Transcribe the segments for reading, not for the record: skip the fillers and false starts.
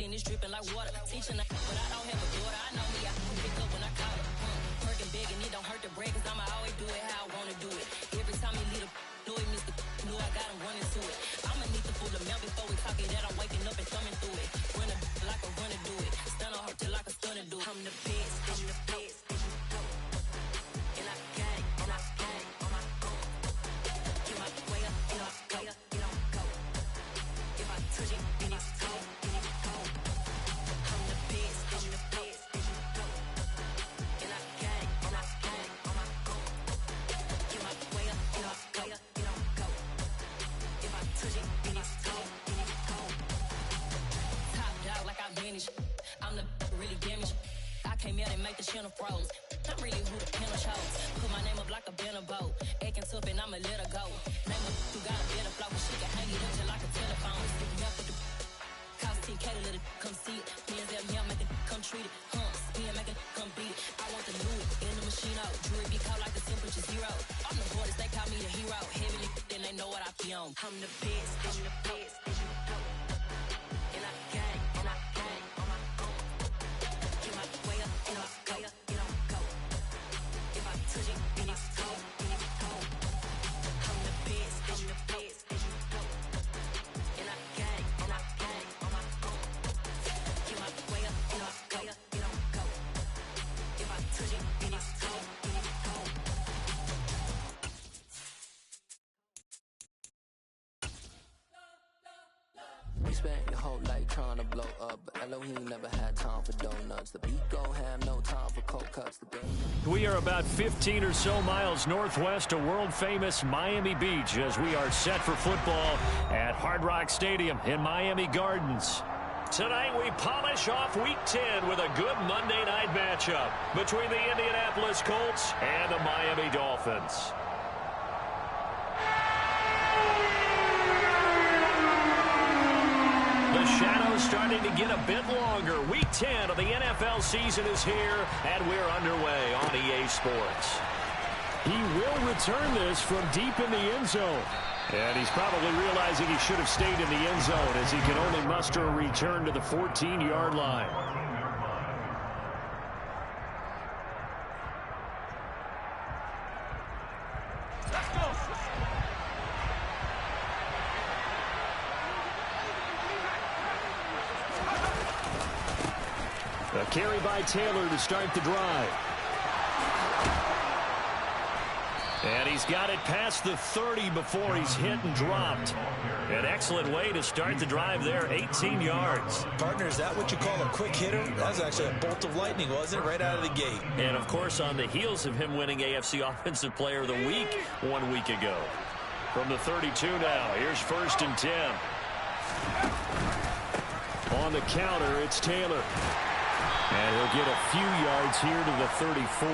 skin is dripping like water. Teaching her, but I don't have a daughter. I know me, I can pick up when I call her. Working big and it don't hurt to break, cause I'ma always do it how I wanna do it. Every time he leave the know it, Mr. Know I got him running to it. I'ma need to fool the mouth before we talk it that I'm waking up and thumbing through it. Run a like a runner do it. Stun on her till like a stunner do it. I'm the best, I'm the best. And I got it, and I got it on my own. Get my way up, get my way up, get on go. If I touch it, then it's cold, then it's cold. I'm the best, I'm the best. And I got it, and I got it on my own. Get my way up, get my way up, get on go. If I touch it, then it's cold, then it's cold. Top dog like I vanished. I'm the really damaged. I came out and make the channel froze. I'm really who the panel chose. Put my name up like a banner boat. Acting tough and I'ma let her go. Name her who got a better flow. She can hang it up just like a telephone. Stick me up with the cost 10K to let it come see it. Hands out me, I'm making come treat it. Spin, make it come beat it. I want the new in the machine out. Jewelry be caught like the temperature zero. I'm the boys, they call me the hero. Heavily, then they know what I be on. I'm the best, I'm the best. And I got it, and I got it on my own. Get my way up, and I way up, get on go. If I touch it, then it's cold, then it's cold. I'm the best, I'm the best. And I got it, and I got it on my own. Get my way up, and I way up, get on go. If I touch it, then it's cold, then it's cold. You spent your whole life trying to blow up, but Elohim never had time for donuts. The beat gon' have no time for cold cuts. We are about 15 or so miles northwest of world-famous Miami Beach as we are set for football at Hard Rock Stadium in Miami Gardens. Tonight we polish off Week 10 with a good Monday night matchup between the Indianapolis Colts and the Miami Dolphins. The shadow's starting to get a bit longer. Week 10 of the NFL season is here, and we're underway on EA Sports. He will return this from deep in the end zone. And he's probably realizing he should have stayed in the end zone as he can only muster a return to the 14-yard line. A carry by Taylor to start the drive. And he's got it past the 30 before he's hit and dropped. An excellent way to start the drive there, 18 yards. Partner, is that what you call a quick hitter? That was actually a bolt of lightning, wasn't it? Right out of the gate. And, of course, on the heels of him winning AFC Offensive Player of the Week 1 week ago. From the 32 now, here's 1st and 10. On the counter, it's Taylor. And he'll get a few yards here to the 34.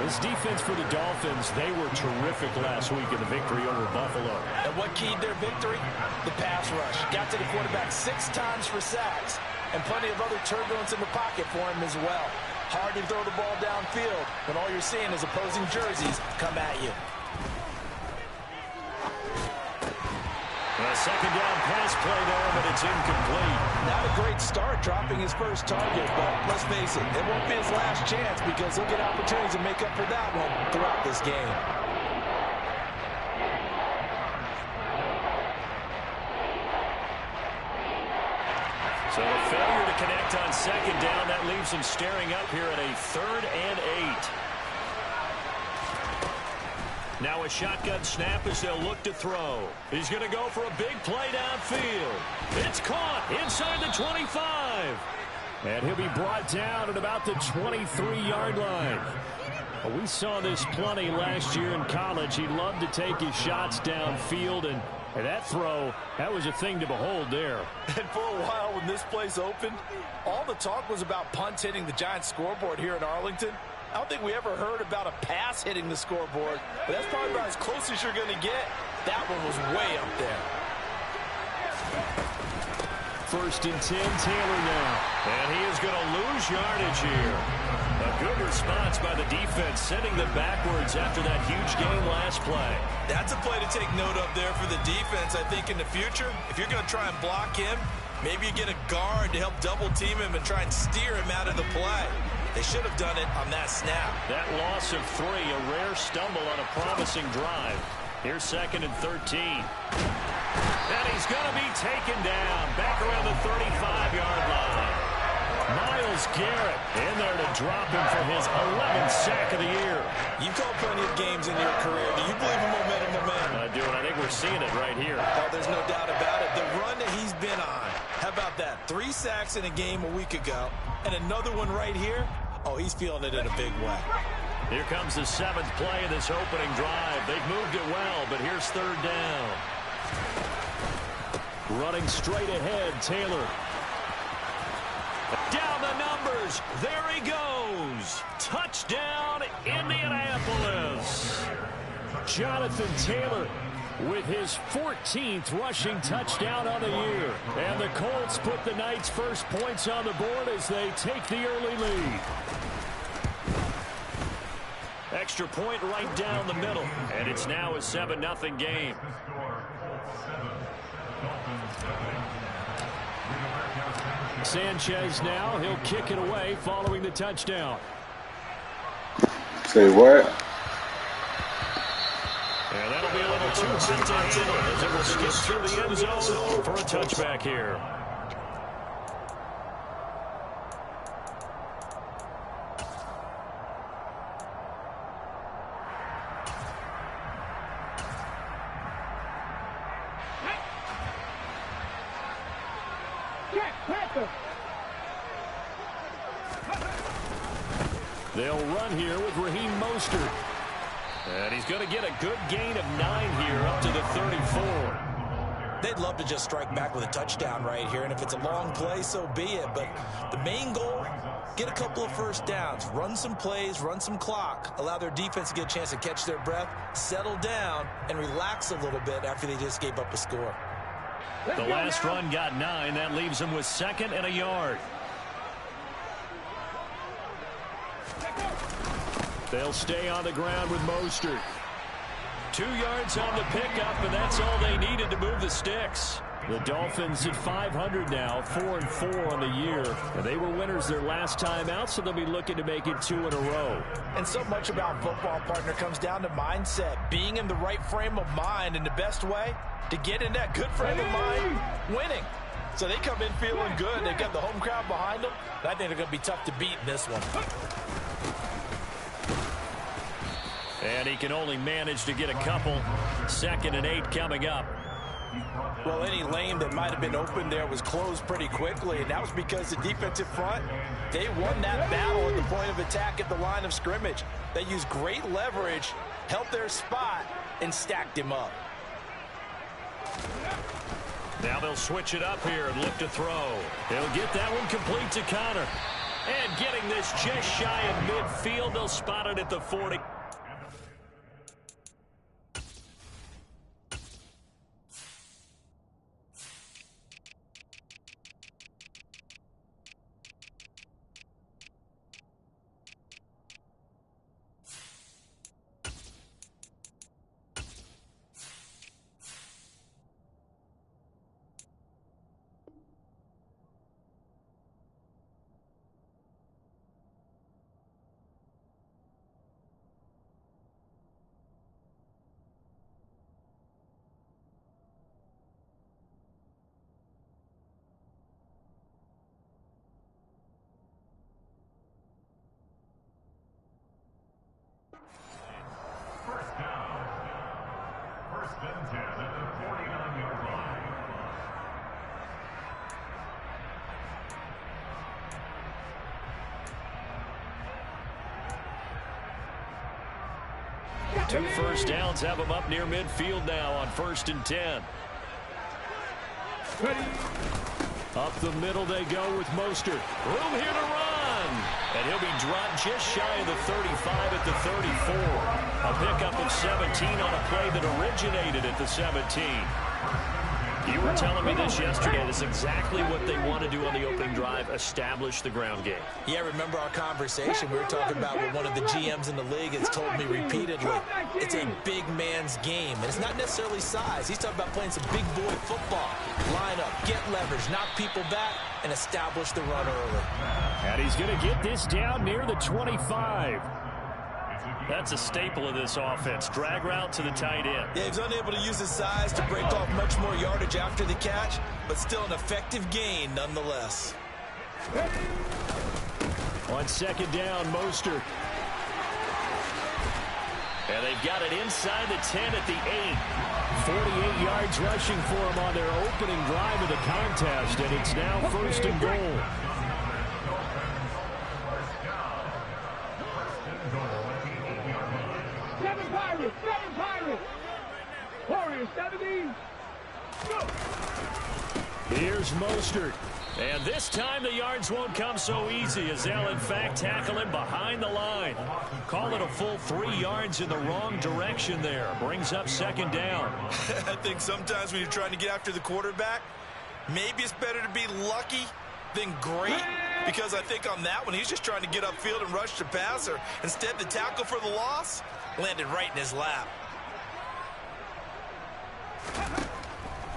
This defense for the Dolphins, they were terrific last week in the victory over Buffalo. And what keyed their victory? The pass rush. Got to the quarterback 6 times for sacks. And plenty of other turbulence in the pocket for him as well. Hard to throw the ball downfield when all you're seeing is opposing jerseys come at you. A second down pass play there, but it's incomplete. Not a great start dropping his first target, but let's face it, it won't be his last chance because he'll get opportunities to make up for that one throughout this game. So a failure to connect on second down, that leaves him staring up here at a 3rd and 8. Now a shotgun snap as they'll look to throw. He's going to go for a big play downfield. It's caught inside the 25. And he'll be brought down at about the 23-yard line. Well, we saw this plenty last year in college. He loved to take his shots downfield, and that throw, that was a thing to behold there. And for a while when this place opened, all the talk was about punts hitting the Giants scoreboard here in Arlington. I don't think we ever heard about a pass hitting the scoreboard, but that's probably about as close as you're going to get. That one was way up there. 1st and 10, Taylor now. And he is going to lose yardage here. A good response by the defense, sending them backwards after that huge gain last play. That's a play to take note of there for the defense. I think in the future, if you're going to try and block him, Maybe you get a guard to help double-team him and try and steer him out of the play. They should have done it on that snap. That loss of 3, a rare stumble on a promising drive. Here's 2nd and 13. And he's going to be taken down back around the 35-yard line. Myles Garrett in there to drop him for his 11th sack of the year. You've called plenty of games in your career. Do you believe in momentum? I do, and I think we're seeing it right here. Oh, there's no doubt about it. The run that he's been on. How about that? 3 sacks in a game a week ago, and another one right here. Oh, he's feeling it in a big way. Here comes the 7th play of this opening drive. They've moved it well, but here's 3rd down. Running straight ahead, Taylor. Down the numbers. There he goes. Touchdown, Indianapolis. Jonathan Taylor with his 14th rushing touchdown on the year. And the Colts put the Knights' first points on the board as they take the early lead. Extra point right down the middle. And it's now a 7-0 game. Sanchez now, he'll kick it away following the touchdown. Say what? And that'll be a little too big to handle as it will skip through the end zone for a touchback here. They'll run here with Raheem Mostert. And he's going to get a good gain of 9 here up to the 34. They'd love to just strike back with a touchdown right here, and if it's a long play, so be it. But the main goal, get a couple of first downs, run some plays, run some clock, allow their defense to get a chance to catch their breath, settle down, and relax a little bit after they just gave up a score. The last run got 9. That leaves them with 2nd and a yard. They'll stay on the ground with Mostert. 2 yards on the pickup, and that's all they needed to move the sticks. The Dolphins at 500 now, 4-4 on the year. And they were winners their last time out, so they'll be looking to make it 2 in a row. And so much about football, partner, comes down to mindset, being in the right frame of mind, and the best way to get in that good frame of mind, winning. So they come in feeling good. They've got the home crowd behind them. I think they're going to be tough to beat in this one. And he can only manage to get a couple. 2nd and 8 coming up. Well, any lane that might have been open there was closed pretty quickly, and that was because the defensive front, they won that battle at the point of attack at the line of scrimmage. They used great leverage, helped their spot, and stacked him up. Now they'll switch it up here and look to throw. They'll get that one complete to Connor. And getting this just shy of midfield, they'll spot it at the 40. Two first downs have them up near midfield now on 1st and 10. Up the middle they go with Mostert. Room here to run. And he'll be dropped just shy of the 35 at the 34. A pickup of 17 on a play that originated at the 17. You were telling me this yesterday. This is exactly what they want to do on the opening drive, establish the ground game. Yeah, remember our conversation? We were talking about what one of the GMs in the league has told me repeatedly. It's a big man's game, and it's not necessarily size. He's talking about playing some big boy football. Line up, get leverage, knock people back, and establish the run early. And he's going to get this down near the 25. That's a staple of this offense. Drag route to the tight end. Yeah, he's unable to use his size to break off much more yardage after the catch, but still an effective gain nonetheless. On second down, Mostert. And they've got it inside the 10 at the 8. 48 yards rushing for him on their opening drive of the contest, and it's now 1st and goal. Seven Pirates! Warriors 17! Go! Here's Mostert. And this time the yards won't come so easy as they'll in fact tackle him behind the line. Call it a full 3 yards in the wrong direction there. Brings up 2nd down. I think sometimes when you're trying to get after the quarterback, maybe it's better to be lucky than great. Because I think on that one, he's just trying to get upfield and rush the passer. Instead, the tackle for the loss landed right in his lap.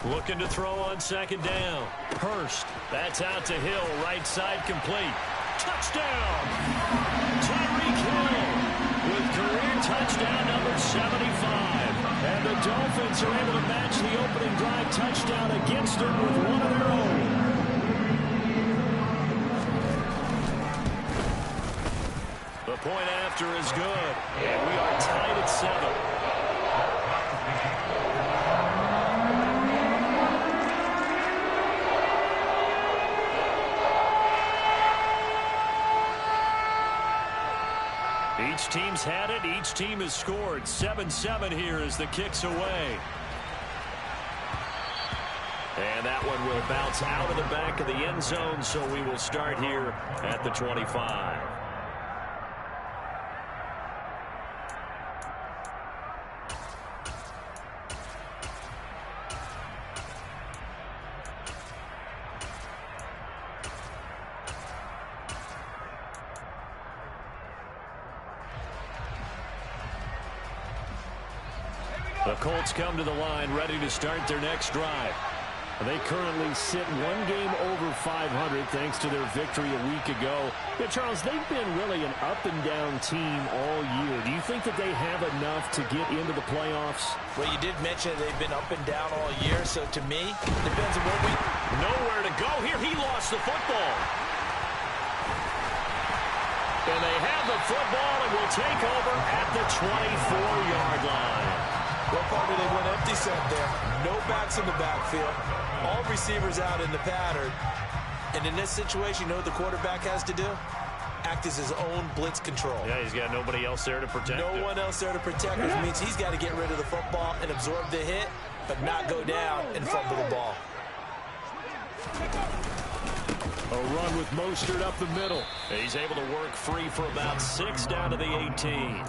Looking to throw on 2nd down. Hurst. That's out to Hill. Right side complete. Touchdown! Tyreek Hill with career touchdown number 75. And the Dolphins are able to match the opening drive touchdown against him with one of their own. The point after is good. And we are tied at 7. Each team's had it. Each team has scored. 7-7 here as the kick's away. And that one will bounce out of the back of the end zone, so we will start here at the 25. The Colts come to the line, ready to start their next drive. They currently sit 1 game over 500 thanks to their victory a week ago. Yeah, Charles, they've been really an up-and-down team all year. Do you think that they have enough to get into the playoffs? Well, you did mention they've been up and down all year, so to me, depends on what we... Nowhere to go here. He lost the football. And they have the football and will take over at the 24-yard line. What part did they went empty set there? No backs in the backfield. All receivers out in the pattern. And in this situation, you know what the quarterback has to do? Act as his own blitz control. Yeah, he's got nobody else there to protect him. No one else there to protect him, which means he's got to get rid of the football and absorb the hit, but not go down and fumble the ball. A run with Mostert up the middle. He's able to work free for about 6 down to the 18.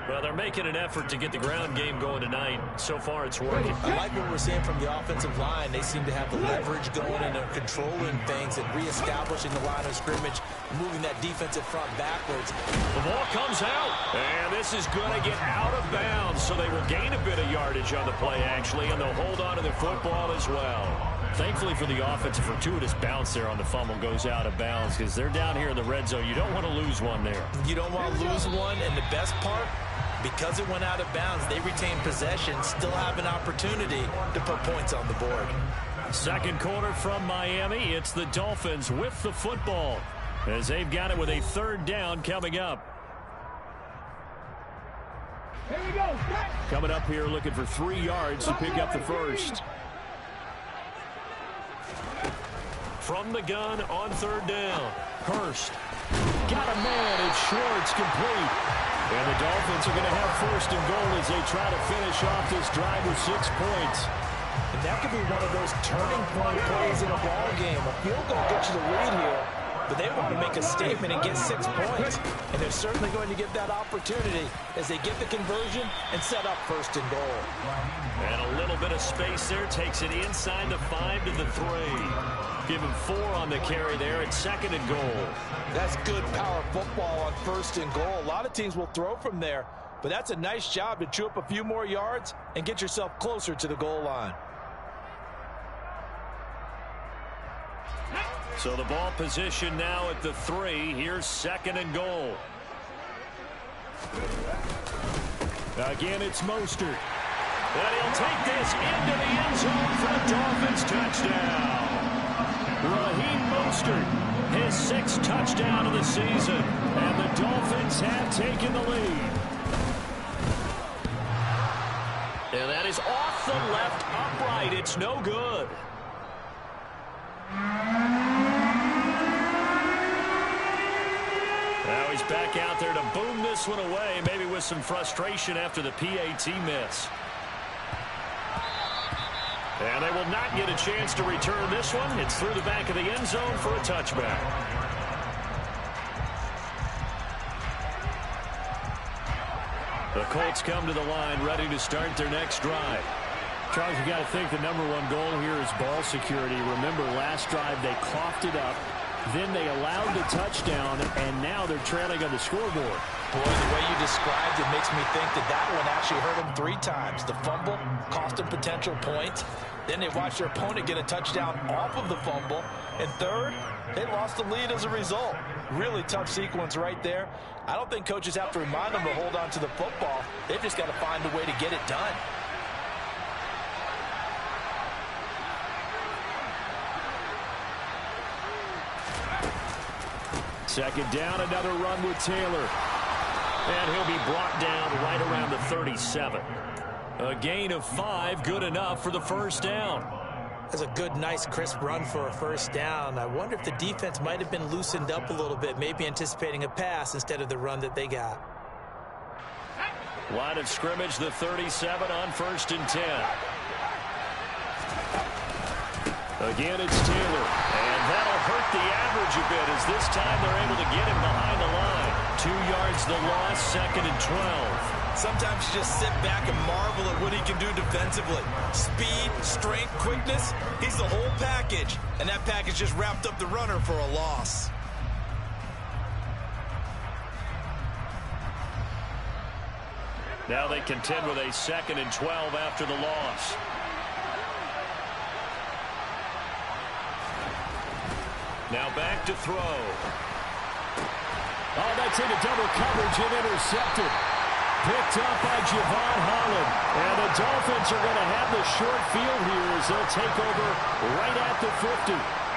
Well, they're making an effort to get the ground game going tonight. So far, it's working. I like what we're seeing from the offensive line. They seem to have the leverage going and they're controlling things and reestablishing the line of scrimmage, moving that defensive front backwards. The ball comes out, and this is going to get out of bounds, so they will gain a bit of yardage on the play, actually, and they'll hold on to the football as well. Thankfully for the offense, a fortuitous bounce there on the fumble goes out of bounds because they're down here in the red zone. You don't want to lose one there. You don't want to lose one, and the best part, because it went out of bounds, they retain possession, still have an opportunity to put points on the board. Second quarter from Miami. It's the Dolphins with the football as they've got it with a 3rd down coming up. Here we go. Coming up here looking for 3 yards to pick up the first. From the gun on 3rd down. Hurst. Got a man. It's Schwartz complete. And the Dolphins are going to have 1st and goal as they try to finish off this drive with 6 points. And that could be one of those turning point plays in a ball game. A field goal gets you the lead here, but they want to make a statement and get 6 points. And they're certainly going to get that opportunity as they get the conversion and set up 1st and goal. And a little bit of space there, takes it inside the 5 to the 3. Give him 4 on the carry there at 2nd and goal. That's good power football on 1st and goal. A lot of teams will throw from there, but that's a nice job to chew up a few more yards and get yourself closer to the goal line. So the ball position now at the 3. Here's 2nd and goal. Again, it's Mostert. And he'll take this into the end zone for a Dolphins touchdown. Raheem Mostert, his 6th touchdown of the season. And the Dolphins have taken the lead. And that is off the left upright. It's no good. Now he's back out there to boom this one away, maybe with some frustration after the PAT miss. And they will not get a chance to return this one. It's through the back of the end zone for a touchback. The Colts come to the line ready to start their next drive. Charles, you got to think the #1 goal here is ball security. Remember, last drive they coughed it up. Then they allowed the touchdown, and now they're trailing on the scoreboard. Boy, the way you described it makes me think that that one actually hurt them 3 times. The fumble cost them potential points. Then they watched their opponent get a touchdown off of the fumble. And third, they lost the lead as a result. Really tough sequence right there. I don't think coaches have to remind them to hold on to the football. They've just got to find a way to get it done. Second down, another run with Taylor. And he'll be brought down right around the 37. A gain of 5, good enough for the 1st down. That's a good, nice, crisp run for a 1st down. I wonder if the defense might have been loosened up a little bit, maybe anticipating a pass instead of the run that they got. Line of scrimmage, the 37 on 1st and 10. Again, it's Taylor. And that'll hurt the average a bit as this time they're able to get him behind the line. 2 yards the loss, 2nd and 12. Sometimes you just sit back and marvel at what he can do defensively. Speed, strength, quickness, he's the whole package. And that package just wrapped up the runner for a loss. Now they contend with a 2nd and 12 after the loss. Now back to throw. Oh, that's into double coverage and intercepted. Picked up by Javon Holland. And the Dolphins are going to have the short field here as they'll take over right at the 50.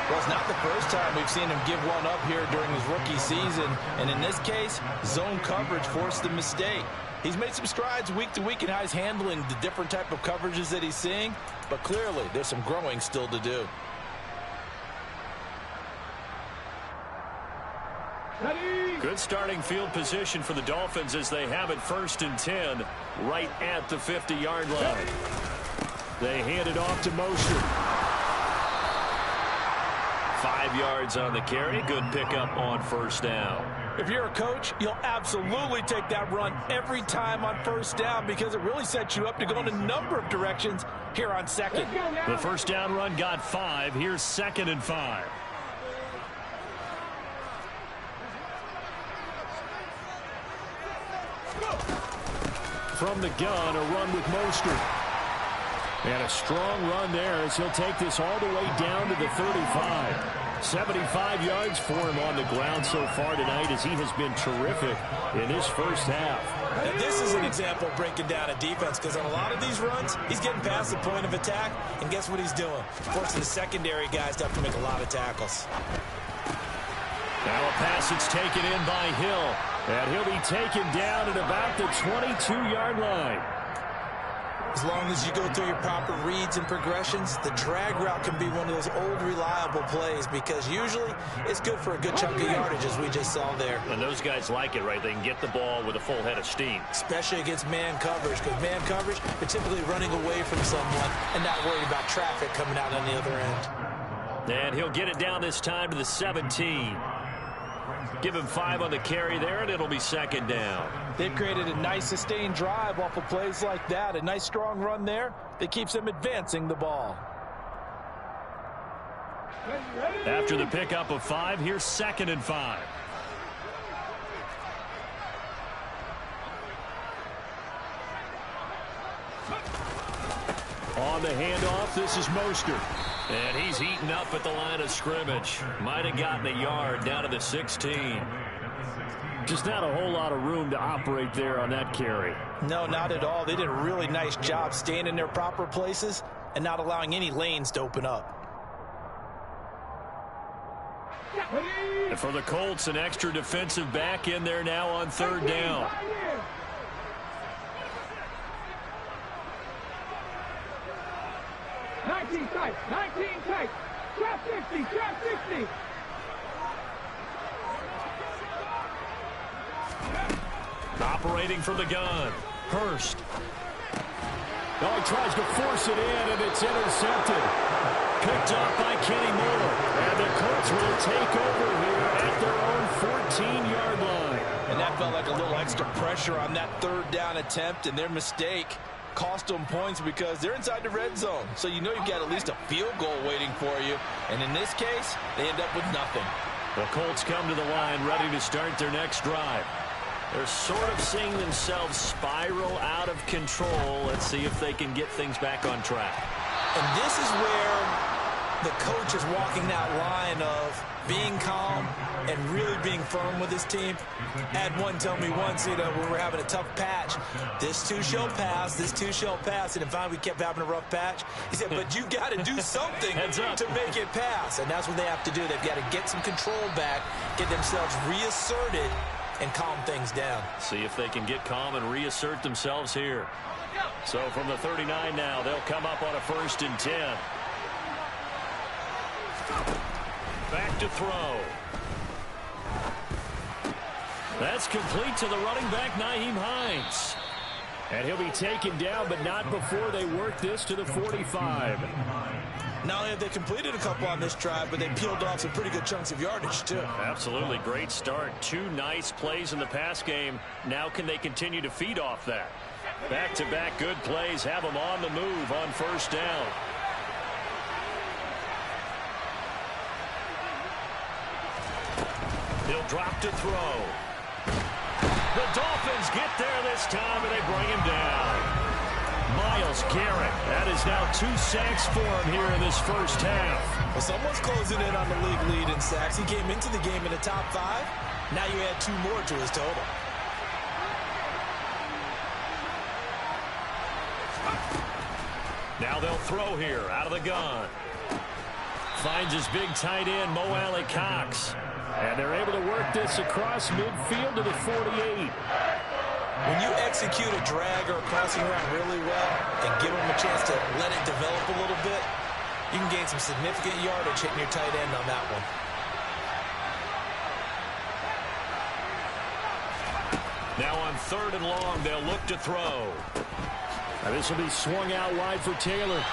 Well, it's not the first time we've seen him give one up here during his rookie season. And in this case, zone coverage forced the mistake. He's made some strides week to week in how he's handling the different type of coverages that he's seeing. But clearly, there's some growing still to do. Good starting field position for the Dolphins as they have it 1st and 10 right at the 50-yard line. They hand it off to Mostert. 5 yards on the carry. Good pickup on 1st down. If you're a coach, you'll absolutely take that run every time on 1st down because it really sets you up to go in a number of directions here on 2nd. The 1st down run got 5. Here's 2nd and 5. From the gun, a run with Mostert. And a strong run there as he'll take this all the way down to the 35. 75 yards for him on the ground so far tonight as he has been terrific in his 1st half. Now, this is an example of breaking down a defense because on a lot of these runs, he's getting past the point of attack, and guess what he's doing? Forcing the secondary guys to have to make a lot of tackles. Now a pass that's taken in by Hill. And he'll be taken down at about the 22-yard line. As long as you go through your proper reads and progressions, the drag route can be one of those old reliable plays because usually it's good for a good chunk of yardage as we just saw there. And those guys like it, right? They can get the ball with a full head of steam. Especially against man coverage because man coverage, they're typically running away from someone and not worried about traffic coming out on the other end. And he'll get it down this time to the 17. Give him 5 on the carry there, and it'll be second down. They've created a nice sustained drive off of plays like that. A nice strong run there that keeps them advancing the ball. After the pickup of 5, here's 2nd and 5. On the handoff, this is Mostert. And he's eaten up at the line of scrimmage. Might have gotten a yard down to the 16. Just not a whole lot of room to operate there on that carry. No, not at all. They did a really nice job staying in their proper places and not allowing any lanes to open up. And for the Colts, an extra defensive back in there now on 3rd down. 19 tight, 19 tight. Trap 60, trap 60. Operating from the gun, Hurst. Oh, he tries to force it in, and it's intercepted. Picked up by Kenny Moore. And the Colts will take over here at their own 14-yard line. And that felt like a little extra pressure on that 3rd down attempt, and their mistake cost them points because they're inside the red zone. So you know you've got at least a field goal waiting for you. And in this case, they end up with nothing. The Colts come to the line ready to start their next drive. They're sort of seeing themselves spiral out of control. Let's see if they can get things back on track. And this is where the coach is walking that line of being calm and really being firm with his team. Had one tell me once, when we were having a tough patch, this too shall pass, this too shall pass. And if finally we kept having a rough patch, he said, but you got to do something to make it pass. And that's what they have to do. They've got to get some control back, get themselves reasserted, and calm things down. See if they can get calm and reassert themselves here. So from the 39 now, they'll come up on a 1st and 10. Back to throw. That's complete to the running back, Nyheim Hines. And he'll be taken down, but not before they work this to the 45. Not only have they completed a couple on this drive, but they peeled off some pretty good chunks of yardage, too. Absolutely. Great start. 2 nice plays in the pass game. Now can they continue to feed off that? Back-to-back good plays have them on the move on 1st down. He'll drop to throw. The Dolphins get there this time, and they bring him down. Myles Garrett, that is now 2 sacks for him here in this first half. Well, someone's closing in on the league lead in sacks. He came into the game in the top 5. Now you add 2 more to his total. Now they'll throw here out of the gun. Finds his big tight end, Mo Alley-Cox. And they're able to work this across midfield to the 48. When you execute a drag or a crossing route really well and give them a chance to let it develop a little bit, you can gain some significant yardage hitting your tight end on that one. Now on 3rd and long, they'll look to throw. Now this will be swung out wide for Taylor.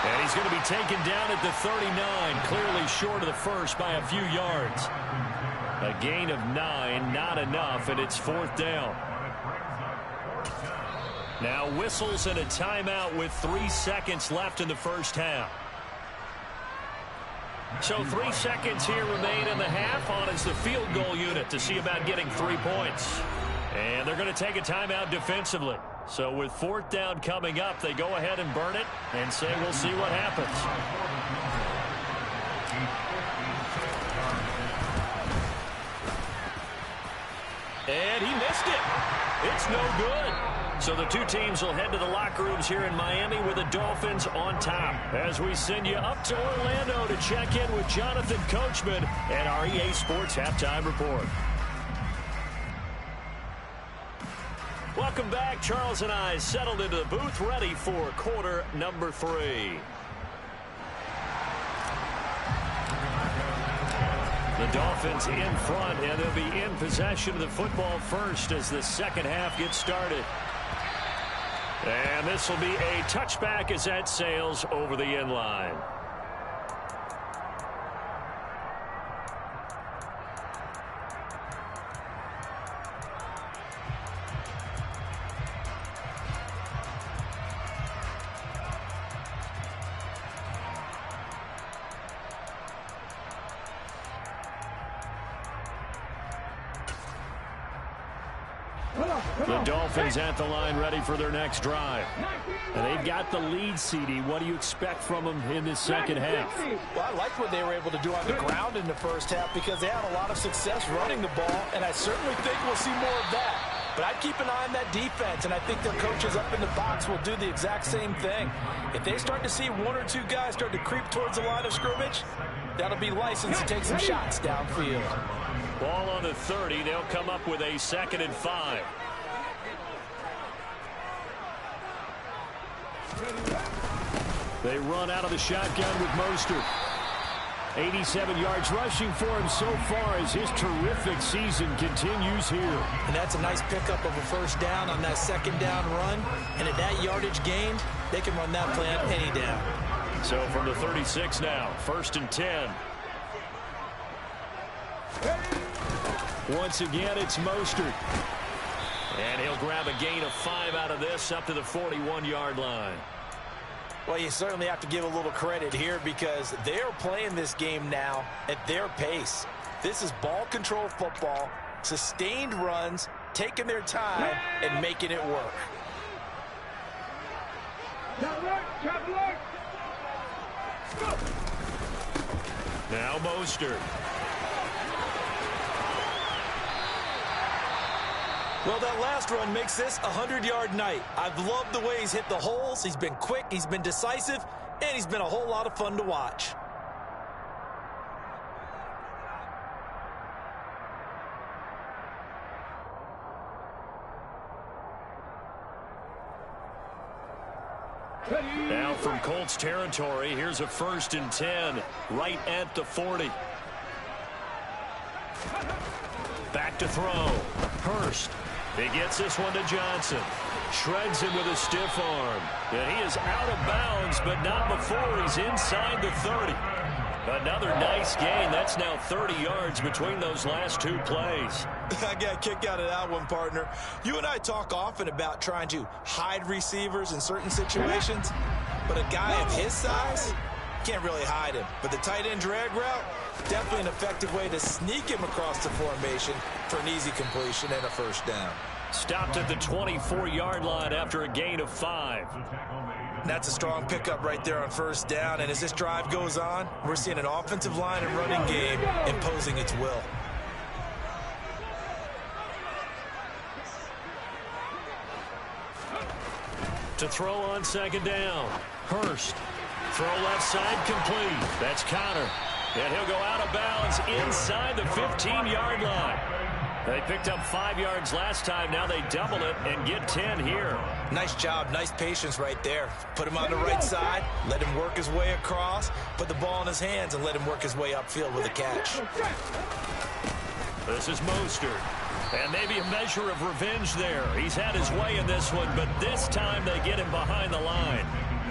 And he's going to be taken down at the 39, clearly short of the first by a few yards. A gain of 9, not enough, and it's 4th down. Now whistles and a timeout with 3 seconds left in the first half. So 3 seconds here remain in the half. On is the field goal unit to see about getting 3 points. And they're going to take a timeout defensively. So with 4th down coming up, they go ahead and burn it and say we'll see what happens. And he missed it. It's no good. So the 2 teams will head to the locker rooms here in Miami with the Dolphins on top. As we send you up to Orlando to check in with Jonathan Coachman and our EA Sports Halftime Report. Welcome back. Charles and I settled into the booth ready for quarter number 3. The Dolphins in front, and they'll be in possession of the football first as the second half gets started. And this will be a touchback as that sails over the end line. The Dolphins at the line ready for their next drive. And they've got the lead, CD. What do you expect from them in this second half? Well, I like what they were able to do on the ground in the first half because they had a lot of success running the ball, and I certainly think we'll see more of that. But I'd keep an eye on that defense, and I think their coaches up in the box will do the exact same thing. If they start to see one or two guys start to creep towards the line of scrimmage, that'll be licensed to take some shots downfield. Ball on the 30. They'll come up with a 2nd and 5. They run out of the shotgun with Mostert. 87 yards rushing for him so far as his terrific season continues here. And that's a nice pickup of a first down on that second down run. And at that yardage gained, they can run that play on any down. So from the 36 now, 1st and 10. Once again, it's Mostert. And he'll grab a gain of 5 out of this up to the 41-yard line. Well, you certainly have to give a little credit here because they're playing this game now at their pace. This is ball control football, sustained runs, taking their time, and making it work. Now Mostert. Well, that last run makes this a 100-yard night. I've loved the way he's hit the holes. He's been quick, he's been decisive, and he's been a whole lot of fun to watch. Now from Colts territory, here's a 1st and 10, right at the 40. Back to throw. Hurst. He gets this one to Johnson. Shreds him with a stiff arm. And he is out of bounds, but not before he's inside the 30. Another nice gain. That's now 30 yards between those last 2 plays. I got a kick out of that one, partner. You and I talk often about trying to hide receivers in certain situations, but a guy of his size can't really hide him. But the tight end drag route, definitely an effective way to sneak him across the formation for an easy completion and a first down. Stopped at the 24-yard line after a gain of 5. That's a strong pickup right there on first down. And as this drive goes on, we're seeing an offensive line and running game imposing its will. To throw on 2nd down. Hurst. Throw left side complete. That's Connor. And he'll go out of bounds inside the 15-yard line. They picked up 5 yards last time. Now they double it and get 10 here. Nice job. Nice patience right there. Put him on the right side. Let him work his way across. Put the ball in his hands and let him work his way upfield with a catch. This is Mostert. And maybe a measure of revenge there. He's had his way in this one, but this time they get him behind the line.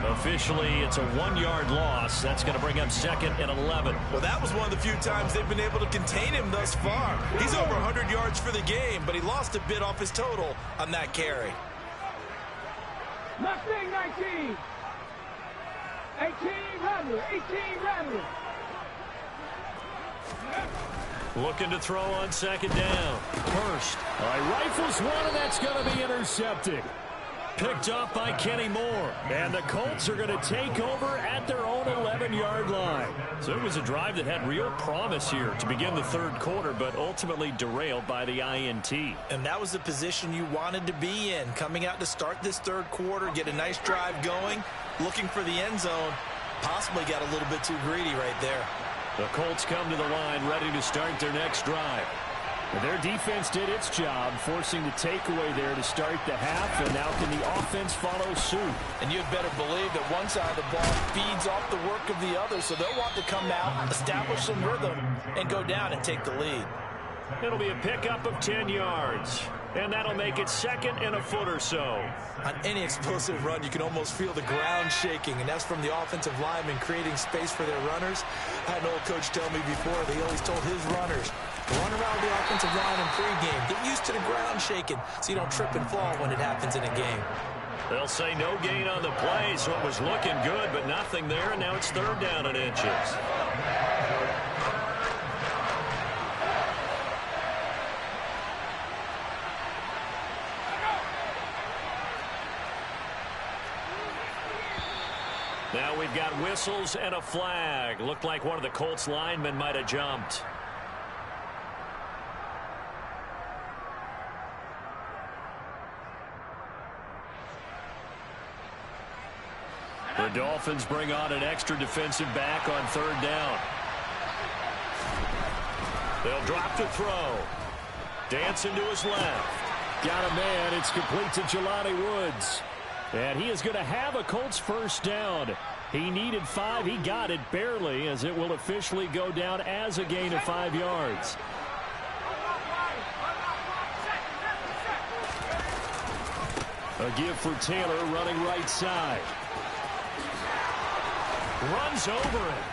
Officially, it's a 1-yard loss. That's going to bring up 2nd and 11. Well, that was one of the few times they've been able to contain him thus far. He's over 100 yards for the game, but he lost a bit off his total on that carry. Mustang 19. 18 Rattler. 18 Rattler. Looking to throw on 2nd down. Hurst. All right, rifles one, and that's going to be intercepted. Picked off by Kenny Moore. And the Colts are going to take over at their own 11-yard line. So it was a drive that had real promise here to begin the 3rd quarter, but ultimately derailed by the INT. And that was the position you wanted to be in. Coming out to start this 3rd quarter, get a nice drive going, looking for the end zone. Possibly got a little bit too greedy right there. The Colts come to the line ready to start their next drive. Their defense did its job, forcing the takeaway there to start the half, and now can the offense follow suit? And you'd better believe that one side of the ball feeds off the work of the other, so they'll want to come out, establish some rhythm, and go down and take the lead. It'll be a pickup of 10 yards, and that'll make it 2nd and a foot or so. On any explosive run, you can almost feel the ground shaking, and that's from the offensive linemen creating space for their runners. I had an old coach tell me before, they always told his runners, run around the offensive line in pregame. Get used to the ground shaking so you don't trip and fall when it happens in a game. They'll say no gain on the play, so it was looking good, but nothing there, and now it's 3rd down and inches. Now we've got whistles and a flag. Looked like one of the Colts linemen might have jumped. The Dolphins bring on an extra defensive back on third down. They'll drop to throw. Dancing to his left. Got a man. It's complete to Jelani Woods. And he is going to have a Colts first down. He needed 5. He got it barely, as it will officially go down as a gain of 5 yards. A give for Taylor running right side. Runs over it.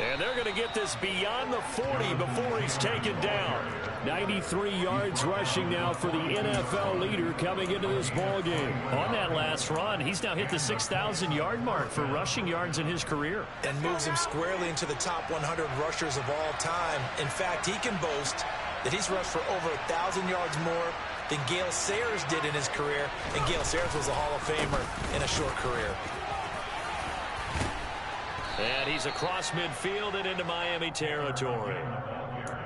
And they're going to get this beyond the 40 before he's taken down. 93 yards rushing now for the NFL leader coming into this ball game. On that last run, he's now hit the 6,000-yard mark for rushing yards in his career. And moves him squarely into the top 100 rushers of all time. In fact, he can boast that he's rushed for over 1,000 yards more than Gale Sayers did in his career. And Gale Sayers was a Hall of Famer in a short career. And he's across midfield and into Miami territory.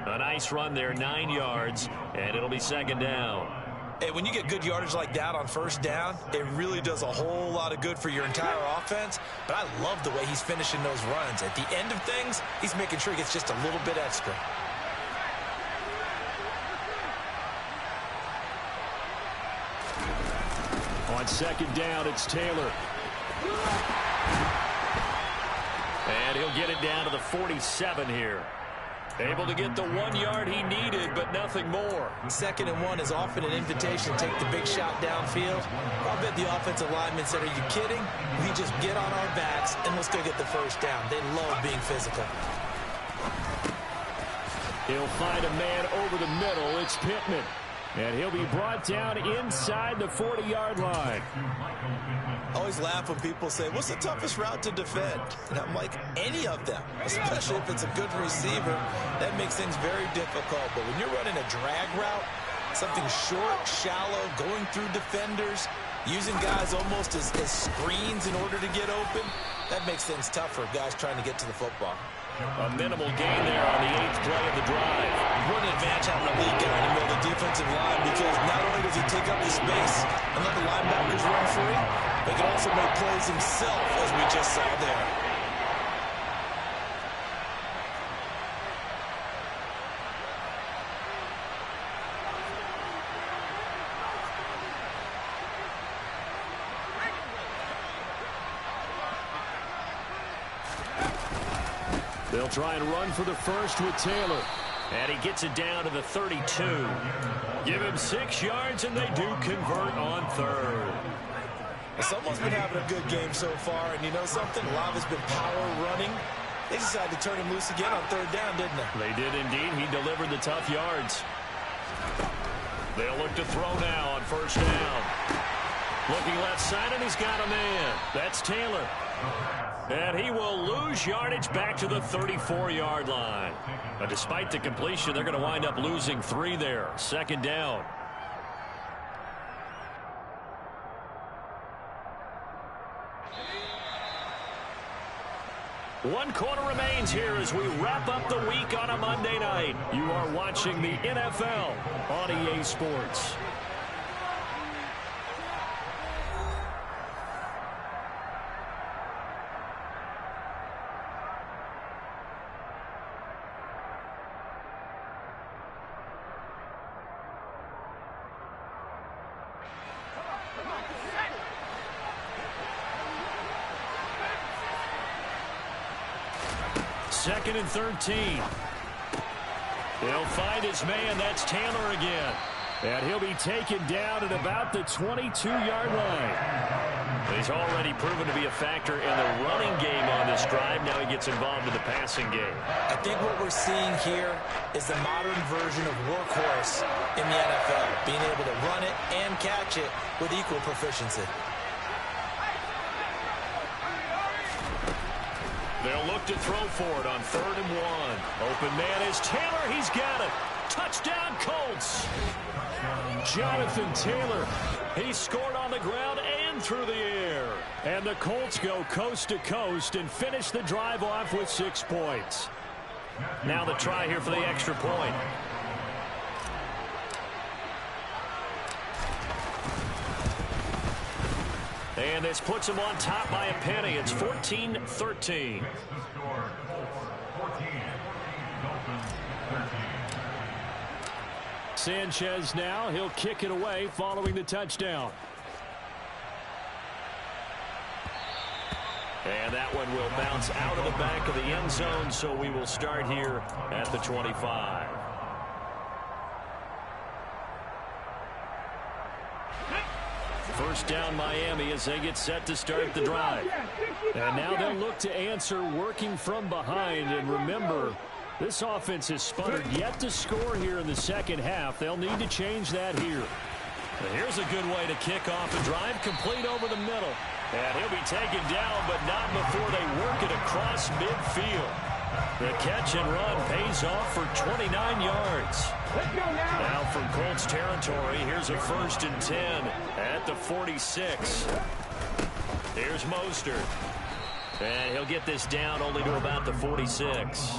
A nice run there, 9 yards, and it'll be second down. Hey, when you get good yardage like that on first down, it really does a whole lot of good for your entire offense. But I love the way he's finishing those runs. At the end of things, he's making sure he gets just a little bit extra. On second down, it's Taylor. And he'll get it down to the 47 here. Able to get the 1 yard he needed, but nothing more. 2nd and 1 is often an invitation to take the big shot downfield. I'll bet the offensive lineman said, "Are you kidding? We just get on our backs and let's go get the first down." They love being physical. He'll find a man over the middle. It's Pittman. And he'll be brought down inside the 40-yard line. I always laugh when people say, "What's the toughest route to defend?" And I'm like, any of them, especially if it's a good receiver. That makes things very difficult. But when you're running a drag route, something short, shallow, going through defenders, using guys almost as screens in order to get open, that makes things tough for guys trying to get to the football. A minimal gain there on the 8th play of the drive. What an advantage having a lead guy in the middle of the defensive line, because not only does he take up the space and let the linebackers run free, but he can also make plays himself, as we just saw there. They'll try and run for the first with Taylor. And he gets it down to the 32. Give him 6 yards, and they do convert on third. Well, someone's been having a good game so far, and you know something? A lot of it's been power running. They decided to turn him loose again on third down, didn't they? They did indeed. He delivered the tough yards. They'll look to throw now on first down. Looking left side, and he's got a man. That's Taylor. And he will lose yardage back to the 34-yard line. But despite the completion, they're going to wind up losing 3 there. Second down. One quarter remains here as we wrap up the week on a Monday night. You are watching the NFL on EA Sports. Second and 13. He'll find his man. That's Taylor again. And he'll be taken down at about the 22-yard line. He's already proven to be a factor in the running game on this drive. Now he gets involved in the passing game. I think what we're seeing here is the modern version of workhorse in the NFL, being able to run it and catch it with equal proficiency. They'll look to throw for it on 3rd and 1. Open man is Taylor. He's got it. Touchdown, Colts. Jonathan Taylor. He scored on the ground and one through the air. And the Colts go coast to coast and finish the drive off with 6 points. Now the try here for the extra point. And this puts them on top by a penny. It's 14-13. Sanchez now. He'll kick it away following the touchdown. And that one will bounce out of the back of the end zone, so we will start here at the 25. First down Miami as they get set to start the drive. And now they'll look to answer working from behind. And remember, this offense has sputtered yet to score here in the second half. They'll need to change that here. Well, here's a good way to kick off a drive, complete over the middle. And he'll be taken down, but not before they work it across midfield. The catch and run pays off for 29 yards. Now from Colts territory, here's a 1st and 10 at the 46. Here's Mostert. And he'll get this down only to about the 46.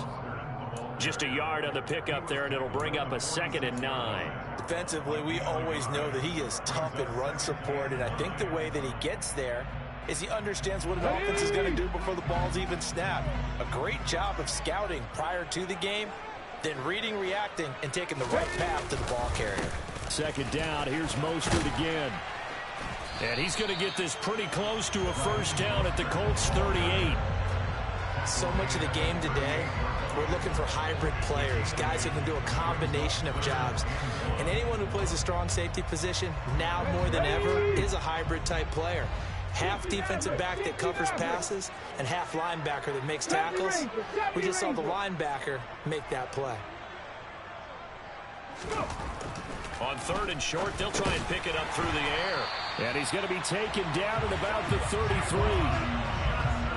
Just a yard on the pickup there, and it'll bring up a 2nd and 9. Defensively, we always know that he is tough in run support, and I think the way that he gets there is he understands what an offense is going to do before the ball's even snapped. A great job of scouting prior to the game, then reading, reacting, and taking the right path to the ball carrier. 2nd down. Here's Mostert again. And he's going to get this pretty close to a 1st down at the Colts 38. So much of the game today, we're looking for hybrid players, guys who can do a combination of jobs. And anyone who plays a strong safety position, now more than ever, is a hybrid type player. Half defensive back that covers passes and half linebacker that makes tackles. We just saw the linebacker make that play. On 3rd and short, they'll try and pick it up through the air. And he's going to be taken down at about the 33.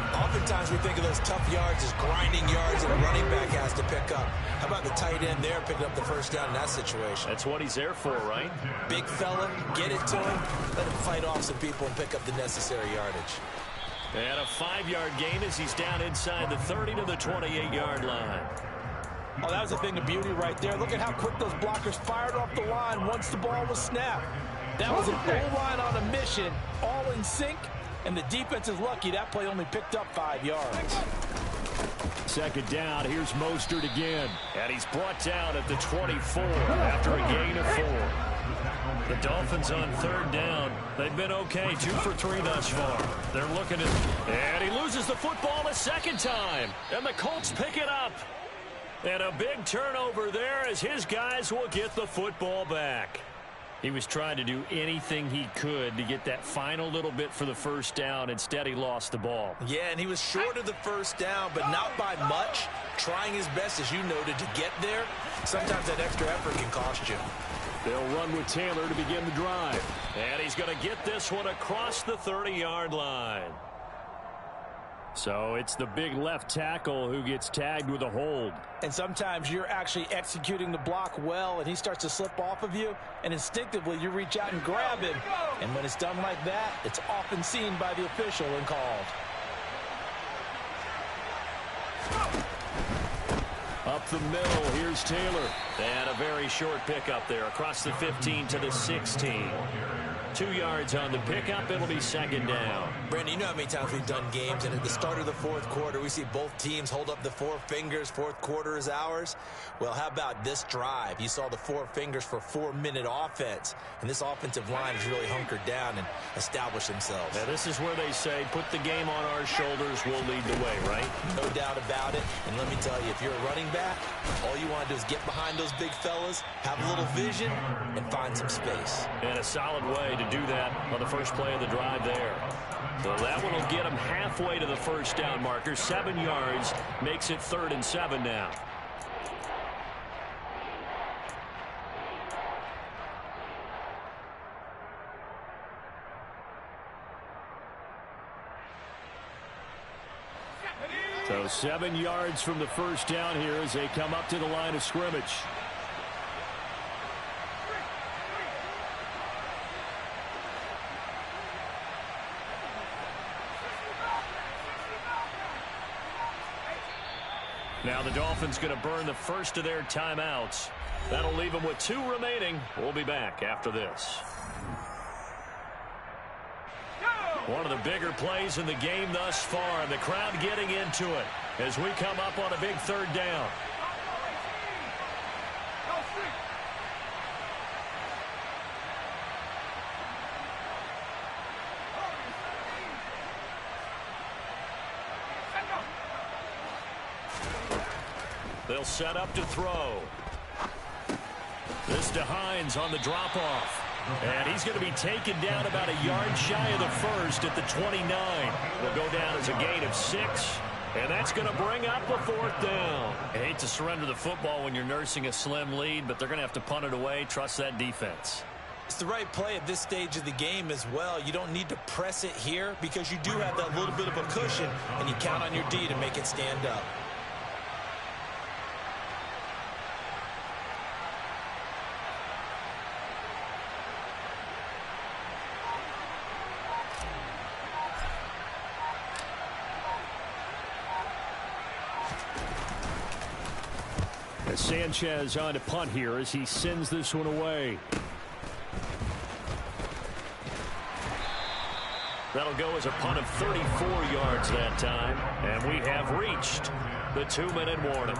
Oftentimes we think of those tough yards as grinding yards that a running back has to pick up. How about the tight end there picking up the 1st down in that situation? That's what he's there for, right? Big fella, get it to him, let him fight off some people and pick up the necessary yardage. And a 5-yard gain as he's down inside the 30 to the 28-yard line. Oh, that was a thing of beauty right there. Look at how quick those blockers fired off the line once the ball was snapped. That was an O-line on a mission, all in sync. And the defense is lucky that play only picked up 5 yards. 2nd down. Here's Mostert again. And he's brought down at the 24 after a gain of 4. The Dolphins on 3rd down. They've been okay. 2 for 3 thus far. They're looking at... And he loses the football a 2nd time. And the Colts pick it up. And a big turnover there as his guys will get the football back. He was trying to do anything he could to get that final little bit for the 1st down. Instead, he lost the ball. Yeah, and he was short of the 1st down, but not by much. Trying his best, as you noted, to get there. Sometimes that extra effort can cost you. They'll run with Taylor to begin the drive. And he's going to get this one across the 30-yard line. So it's the big left tackle who gets tagged with a hold. And sometimes you're actually executing the block well, and he starts to slip off of you, and instinctively you reach out and grab him. And when it's done like that, it's often seen by the official and called. Up the middle, here's Taylor. And a very short pickup there across the 15 to the 16. 2 yards on the pickup. It'll be 2nd down. Brandon, you know how many times we've done games, and at the start of the 4th quarter, we see both teams hold up the 4 fingers. 4th quarter is ours. Well, how about this drive? You saw the 4 fingers for 4-minute offense, and this offensive line has really hunkered down and established themselves. Now, this is where they say, put the game on our shoulders, we'll lead the way, right? No doubt about it. And let me tell you, if you're a running back, all you want to do is get behind those big fellas, have a little vision, and find some space. And a solid way to do that on the first play of the drive there. So that one will get him halfway to the 1st down marker. 7 yards makes it 3rd and 7 now. So 7 yards from the 1st down here as they come up to the line of scrimmage. Now the Dolphins going to burn the first of their timeouts. That'll leave them with 2 remaining. We'll be back after this. One of the bigger plays in the game thus far, and the crowd getting into it as we come up on a big 3rd down. They'll set up to throw. This to Hines on the drop-off. And he's going to be taken down about a yard shy of the first at the 29. It'll go down as a gain of 6. And that's going to bring up a 4th down. I hate to surrender the football when you're nursing a slim lead, but they're going to have to punt it away. Trust that defense. It's the right play at this stage of the game as well. You don't need to press it here because you do have that little bit of a cushion, and you count on your D to make it stand up. Sanchez on to punt here as he sends this one away. That'll go as a punt of 34 yards that time. And we have reached the 2-minute warning.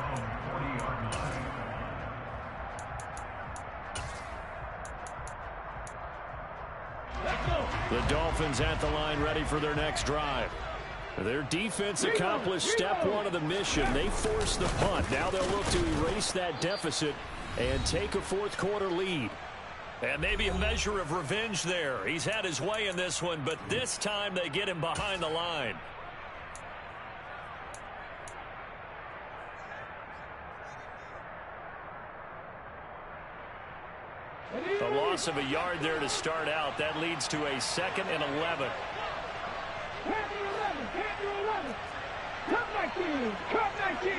The Dolphins at the line ready for their next drive. Their defense accomplished step 1 of the mission. They forced the punt. Now they'll look to erase that deficit and take a 4th quarter lead. And maybe a measure of revenge there. He's had his way in this one, but this time they get him behind the line. A loss of a yard there to start out. That leads to a 2nd and 11. Cup 19, Cup 19,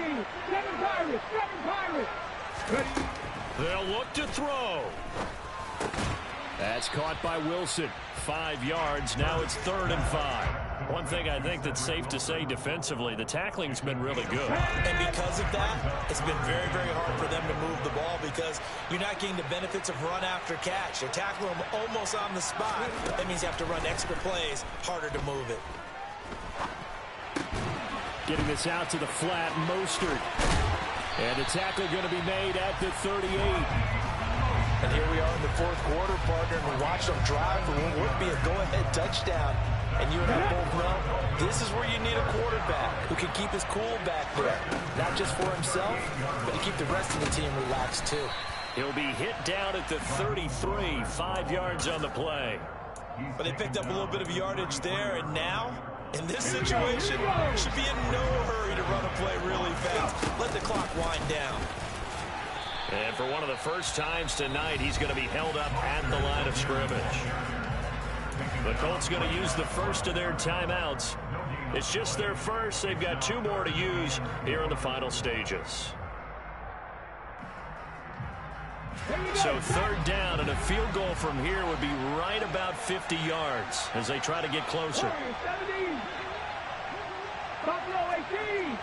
7 Pirates, 7 Pirates. Ready? They'll look to throw. That's caught by Wilson. 5 yards. Now it's 3rd and 5. One thing I think that's safe to say defensively, the tackling's been really good. And because of that, it's been very, very hard for them to move the ball because you're not getting the benefits of run after catch. They're tackling them almost on the spot. That means you have to run extra plays, harder to move it. Getting this out to the flat, Mostert. And a tackle going to be made at the 38. And here we are in the 4th quarter, partner, and we watch them drive for what would be a go-ahead touchdown. And you and I both know this is where you need a quarterback who can keep his cool back there. Not just for himself, but to keep the rest of the team relaxed too. He'll be hit down at the 33, 5 yards on the play. But they picked up a little bit of yardage there, and now, in this situation, should be in no hurry to run a play really fast. Let the clock wind down. And for one of the first times tonight, he's going to be held up at the line of scrimmage. The Colts going to use the first of their timeouts. It's just their first. They've got 2 more to use here in the final stages. So 3rd down, and a field goal from here would be right about 50 yards as they try to get closer. 17. Buffalo 18.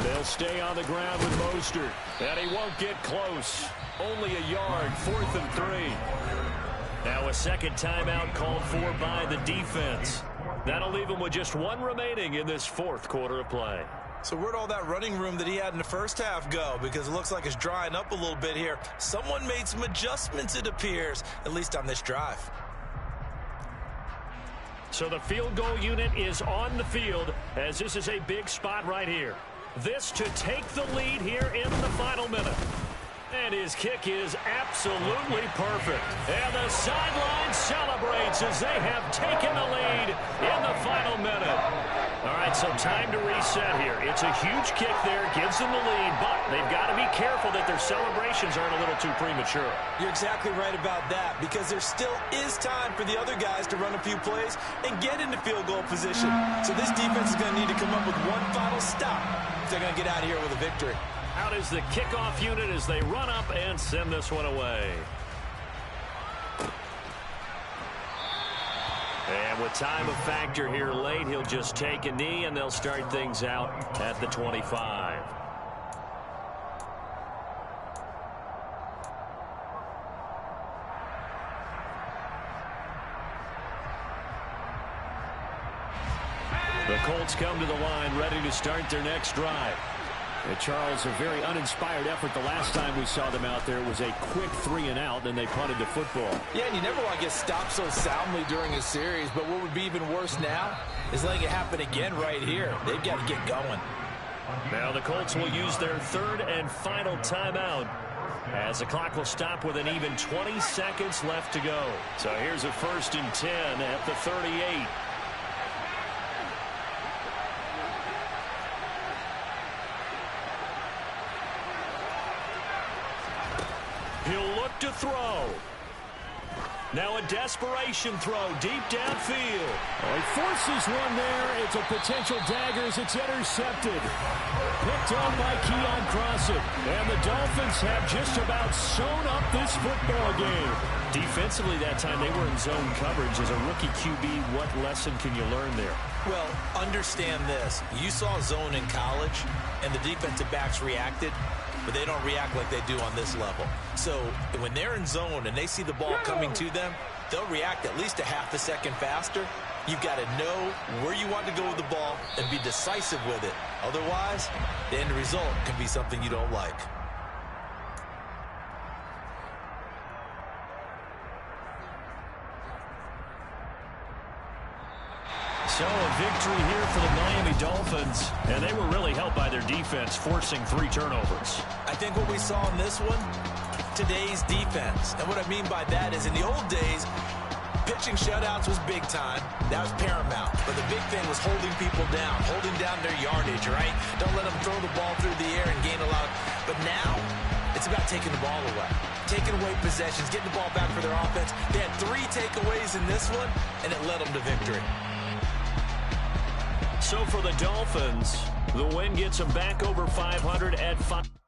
They'll stay on the ground with Mostert, and he won't get close. Only a yard, 4th and 3. Now a 2nd timeout called for by the defense. That'll leave him with just 1 remaining in this 4th quarter of play. So where'd all that running room that he had in the first half go? Because it looks like it's drying up a little bit here. Someone made some adjustments, it appears, at least on this drive. So the field goal unit is on the field as this is a big spot right here. This to take the lead here in the final minute. And his kick is absolutely perfect. And the sideline celebrates as they have taken the lead in the final minute. All right, so time to reset here. It's a huge kick there, gives them the lead, but they've got to be careful that their celebrations aren't a little too premature. You're exactly right about that, because there still is time for the other guys to run a few plays and get into field goal position. So this defense is going to need to come up with one final stop if they're going to get out of here with a victory. Out is the kickoff unit as they run up and send this one away. And with time a factor here late, he'll just take a knee, and they'll start things out at the 25. The Colts come to the line, ready to start their next drive. And Charles, a very uninspired effort the last time we saw them out there. It was a quick 3-and-out, then they punted the football. Yeah, and you never want to get stopped so soundly during a series, but what would be even worse now is letting it happen again right here. They've got to get going. Now the Colts will use their third and final timeout as the clock will stop with an even 20 seconds left to go. So here's a 1st and 10 at the 38. He'll look to throw. Now a desperation throw deep downfield. Oh, he forces one there. It's a potential dagger as it's intercepted. Picked on by Keon Crossett. And the Dolphins have just about sewn up this football game. Defensively that time they were in zone coverage. As a rookie QB, what lesson can you learn there? Well, understand this. You saw zone in college, and the defensive backs reacted, but they don't react like they do on this level. So when they're in zone and they see the ball coming to them, they'll react at least a half a second faster. You've got to know where you want to go with the ball and be decisive with it. Otherwise, the end result can be something you don't like. So a victory here for the Miami Dolphins, and they were really helped by their defense, forcing 3 turnovers. I think what we saw in this one, today's defense. And what I mean by that is in the old days, pitching shutouts was big time. That was paramount. But the big thing was holding people down, holding down their yardage, right? Don't let them throw the ball through the air and gain a lot. But now, it's about taking the ball away. Taking away possessions, getting the ball back for their offense. They had 3 takeaways in this one, and it led them to victory. So for the Dolphins, the win gets them back over 500 at 5.